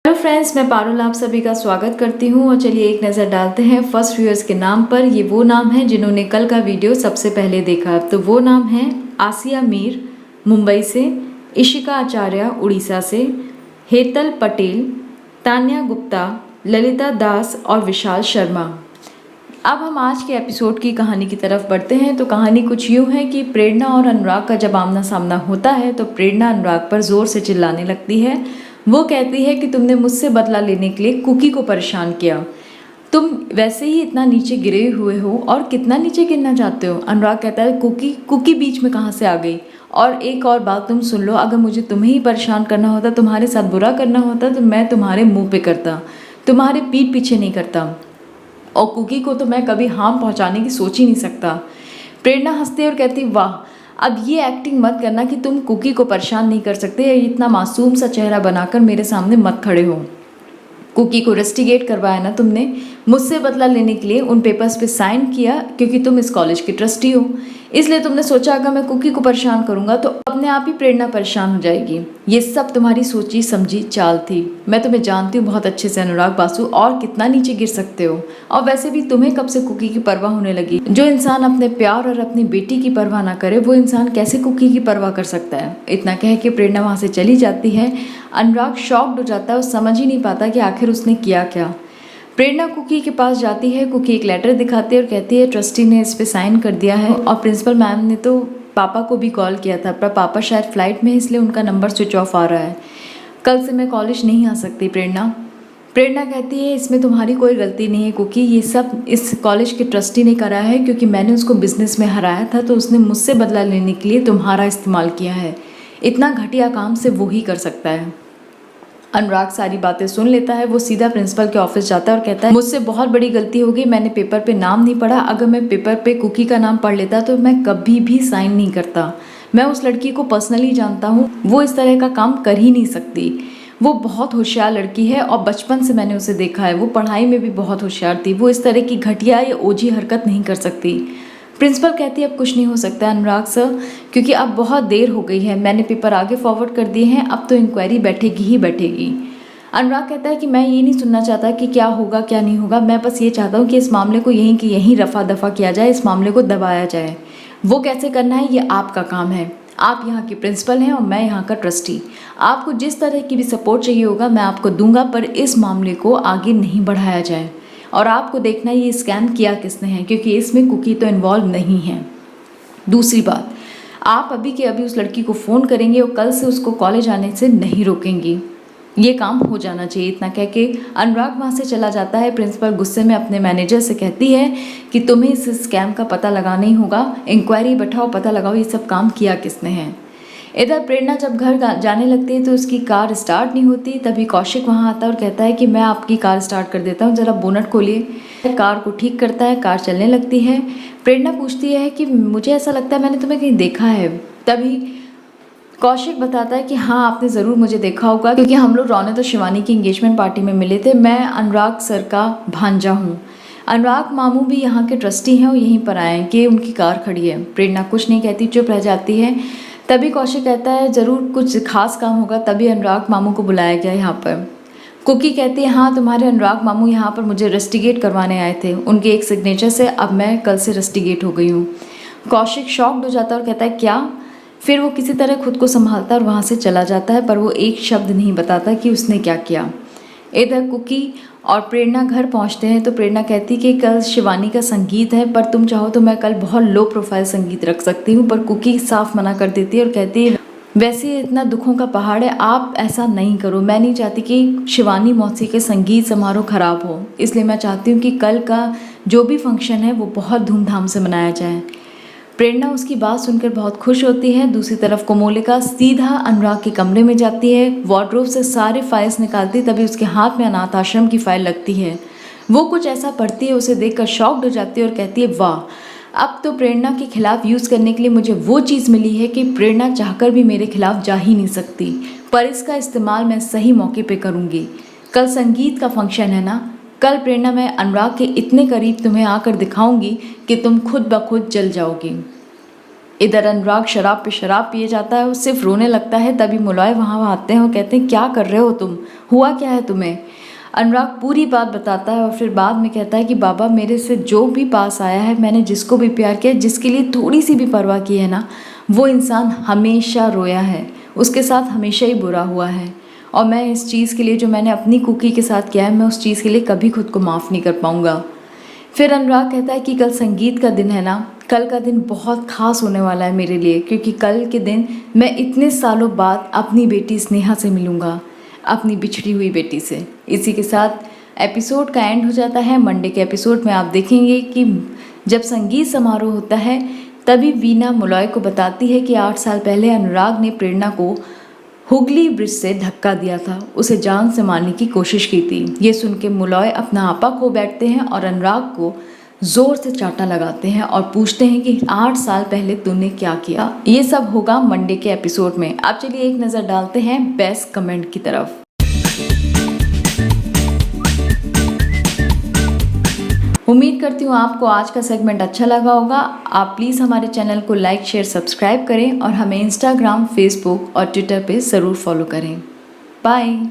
Hello friends, मैं पारुल आप सभी का स्वागत करती हूँ और चलिए एक नज़र डालते हैं फर्स्ट व्यूअर्स के नाम पर। ये वो नाम है जिन्होंने कल का वीडियो सबसे पहले देखा। तो वो नाम है आसिया मीर मुंबई से, इशिका आचार्य उड़ीसा से, हेतल पटेल, तान्या गुप्ता, ललिता दास और विशाल शर्मा। अब हम आज के एपिसोड की कहानी की तरफ बढ़ते हैं। तो कहानी कुछ यूँ है कि प्रेरणा और अनुराग का जब आमना सामना होता है तो प्रेरणा अनुराग पर ज़ोर से चिल्लाने लगती है। वो कहती है कि तुमने मुझसे बदला लेने के लिए कुकी को परेशान किया, तुम वैसे ही इतना नीचे गिरे हुए हो और कितना नीचे गिरना चाहते हो। अनुराग कहता है कुकी बीच में कहाँ से आ गई। और एक और बात तुम सुन लो, अगर मुझे तुम्हें ही परेशान करना होता, तुम्हारे साथ बुरा करना होता तो मैं तुम्हारे मुंह पे करता, तुम्हारे पीठ पीछे नहीं करता। और कुकी को तो मैं कभी हार्म पहुंचाने की सोच ही नहीं सकता। प्रेरणा हंसती और कहती वाह, अब ये एक्टिंग मत करना कि तुम कुकी को परेशान नहीं कर सकते, या इतना मासूम सा चेहरा बनाकर मेरे सामने मत खड़े हो। कुकी को रेस्टिगेट करवाया ना तुमने, मुझसे बदला लेने के लिए उन पेपर्स पे साइन किया क्योंकि तुम इस कॉलेज की ट्रस्टी हो, इसलिए तुमने सोचा अगर मैं कुकी को परेशान करूंगा तो अपने आप ही प्रेरणा परेशान हो जाएगी। ये सब तुम्हारी सोची समझी चाल थी। मैं तुम्हें जानती हूँ बहुत अच्छे से अनुराग बासु, और कितना नीचे गिर सकते हो। और वैसे भी तुम्हें कब से कुकी की परवाह होने लगी। जो इंसान अपने प्यार और अपनी बेटी की परवाह ना करे वो इंसान कैसे कुकी की परवाह कर सकता है। इतना कह के प्रेरणा वहाँ से चली जाती है। अनुराग शॉक्ड हो जाता है और समझ ही नहीं पाता कि आखिर उसने किया क्या। प्रेरणा कुकी के पास जाती है। कुकी एक लेटर दिखाती है और कहती है ट्रस्टी ने इस पे साइन कर दिया है, और प्रिंसिपल मैम ने तो पापा को भी कॉल किया था, पर पापा शायद फ्लाइट में है इसलिए उनका नंबर स्विच ऑफ आ रहा है। कल से मैं कॉलेज नहीं आ सकती प्रेरणा कहती है इसमें तुम्हारी कोई गलती नहीं है कुकी, ये सब इस कॉलेज के ट्रस्टी ने करा है क्योंकि मैंने उसको बिजनेस में हराया था तो उसने मुझसे बदला लेने के लिए तुम्हारा इस्तेमाल किया है। इतना घटिया काम से वो ही कर सकता है। अनुराग सारी बातें सुन लेता है। वो सीधा प्रिंसिपल के ऑफिस जाता है और कहता है मुझसे बहुत बड़ी गलती हो गई, मैंने पेपर पे नाम नहीं पढ़ा, अगर मैं पेपर पे कुकी का नाम पढ़ लेता तो मैं कभी भी साइन नहीं करता। मैं उस लड़की को पर्सनली जानता हूँ, वो इस तरह का काम कर ही नहीं सकती। वो बहुत होशियार लड़की है और बचपन से मैंने उसे देखा है, वो पढ़ाई में भी बहुत होशियार थी, वो इस तरह की घटिया या ओझी हरकत नहीं कर सकती। प्रिंसिपल कहती है अब कुछ नहीं हो सकता अनुराग सर, क्योंकि अब बहुत देर हो गई है, मैंने पेपर आगे फॉरवर्ड कर दिए हैं, अब तो इंक्वायरी बैठेगी ही बैठेगी। अनुराग कहता है कि मैं ये नहीं सुनना चाहता कि क्या होगा क्या नहीं होगा, मैं बस ये चाहता हूँ कि इस मामले को यहीं की यहीं रफा दफा किया जाए, इस मामले को दबाया जाए। वो कैसे करना है ये आपका काम है, आप यहाँ की प्रिंसिपल हैं और मैं यहाँ का ट्रस्टी। आपको जिस तरह की भी सपोर्ट चाहिए होगा मैं आपको दूंगा, पर इस मामले को आगे नहीं बढ़ाया जाए। और आपको देखना है ये स्कैम किया किसने है, क्योंकि इसमें कुकी तो इन्वॉल्व नहीं है। दूसरी बात, आप अभी के अभी उस लड़की को फ़ोन करेंगे और कल से उसको कॉलेज आने से नहीं रोकेंगी, ये काम हो जाना चाहिए। इतना कह के अनुराग वहाँ से चला जाता है। प्रिंसिपल गुस्से में अपने मैनेजर से कहती है कि तुम्हें इस स्कैम का पता लगाना ही होगा, इंक्वायरी बैठाओ, पता लगाओ ये सब काम किया किसने है। इधर प्रेरणा जब घर जाने लगती है तो उसकी कार स्टार्ट नहीं होती। तभी कौशिक वहाँ आता है और कहता है कि मैं आपकी कार स्टार्ट कर देता हूँ, ज़रा बोनट खोलिए। कार को ठीक करता है, कार चलने लगती है। प्रेरणा पूछती है कि मुझे ऐसा लगता है मैंने तुम्हें कहीं देखा है। तभी कौशिक बताता है कि हाँ आपने ज़रूर मुझे देखा होगा, क्योंकि हम लोग रौनक और शिवानी की इंगेजमेंट पार्टी में मिले थे। मैं अनुराग सर का भांजा हूँ। अनुराग मामू भी यहाँ के ट्रस्टी हैं और यहीं पर आए हैं कि उनकी कार खड़ी है। प्रेरणा कुछ नहीं कहती, चुप रह जाती है। तभी कौशिक कहता है ज़रूर कुछ खास काम होगा, तभी अनुराग मामू को बुलाया गया यहाँ पर। कुकी कहती है हाँ तुम्हारे अनुराग मामू यहाँ पर मुझे रेस्टिगेट करवाने आए थे, उनके एक सिग्नेचर से अब मैं कल से रेस्टिगेट हो गई हूँ। कौशिक शॉक्ड हो जाता है और कहता है क्या। फिर वो किसी तरह खुद को संभालता और वहाँ से चला जाता है, पर वो एक शब्द नहीं बताता कि उसने क्या किया। इधर कुकी और प्रेरणा घर पहुंचते हैं तो प्रेरणा कहती कि कल शिवानी का संगीत है, पर तुम चाहो तो मैं कल बहुत लो प्रोफाइल संगीत रख सकती हूँ। पर कुकी साफ मना कर देती है और कहती है वैसे इतना दुखों का पहाड़ है, आप ऐसा नहीं करो, मैं नहीं चाहती कि शिवानी मौसी के संगीत समारोह खराब हो, इसलिए मैं चाहती हूँ कि कल का जो भी फंक्शन है वो बहुत धूमधाम से मनाया जाए। प्रेरणा उसकी बात सुनकर बहुत खुश होती है। दूसरी तरफ कोमोलिका सीधा अनुराग के कमरे में जाती है, वार्डरोब से सारे फाइल्स निकालती, तभी उसके हाथ में अनाथ आश्रम की फाइल लगती है। वो कुछ ऐसा पढ़ती है, उसे देखकर शॉक्ड हो जाती है और कहती है वाह, अब तो प्रेरणा के खिलाफ यूज़ करने के लिए मुझे वो चीज़ मिली है कि प्रेरणा चाहकर भी मेरे खिलाफ जा ही नहीं सकती, पर इसका इस्तेमाल मैं सही मौके पर करूँगी। कल संगीत का फंक्शन है ना, कल प्रेरणा मैं अनुराग के इतने करीब तुम्हें आकर दिखाऊंगी कि तुम खुद ब खुद जल जाओगी। इधर अनुराग शराब पे शराब पिए जाता है और सिर्फ रोने लगता है। तभी मुलॉय वहाँ आते हैं और कहते हैं क्या कर रहे हो तुम, हुआ क्या है तुम्हें। अनुराग पूरी बात बताता है और फिर बाद में कहता है कि बाबा मेरे से जो भी पास आया है, मैंने जिसको भी प्यार किया, जिसके लिए थोड़ी सी भी परवाह की है ना, वो इंसान हमेशा रोया है, उसके साथ हमेशा ही बुरा हुआ है। और मैं इस चीज़ के लिए जो मैंने अपनी कुकी के साथ किया है, मैं उस चीज़ के लिए कभी खुद को माफ़ नहीं कर पाऊँगा। फिर अनुराग कहता है कि कल संगीत का दिन है ना, कल का दिन बहुत खास होने वाला है मेरे लिए, क्योंकि कल के दिन मैं इतने सालों बाद अपनी बेटी स्नेहा से मिलूँगा, अपनी बिछड़ी हुई बेटी से। इसी के साथ एपिसोड का एंड हो जाता है। मंडे के एपिसोड में आप देखेंगे कि जब संगीत समारोह होता है तभी वीना मुलॉय को बताती है कि 8 साल पहले अनुराग ने प्रेरणा को हुगली ब्रिज से धक्का दिया था, उसे जान से मारने की कोशिश की थी। ये सुन के मुलॉय अपना आपा खो बैठते हैं और अनुराग को जोर से चांटा लगाते हैं और पूछते हैं कि 8 साल पहले तूने क्या किया। ये सब होगा मंडे के एपिसोड में। अब चलिए एक नज़र डालते हैं बेस्ट कमेंट की तरफ। उम्मीद करती हूँ आपको आज का सेगमेंट अच्छा लगा होगा। आप प्लीज़ हमारे चैनल को लाइक शेयर सब्सक्राइब करें और हमें इंस्टाग्राम, फेसबुक और ट्विटर पे ज़रूर फॉलो करें। बाय।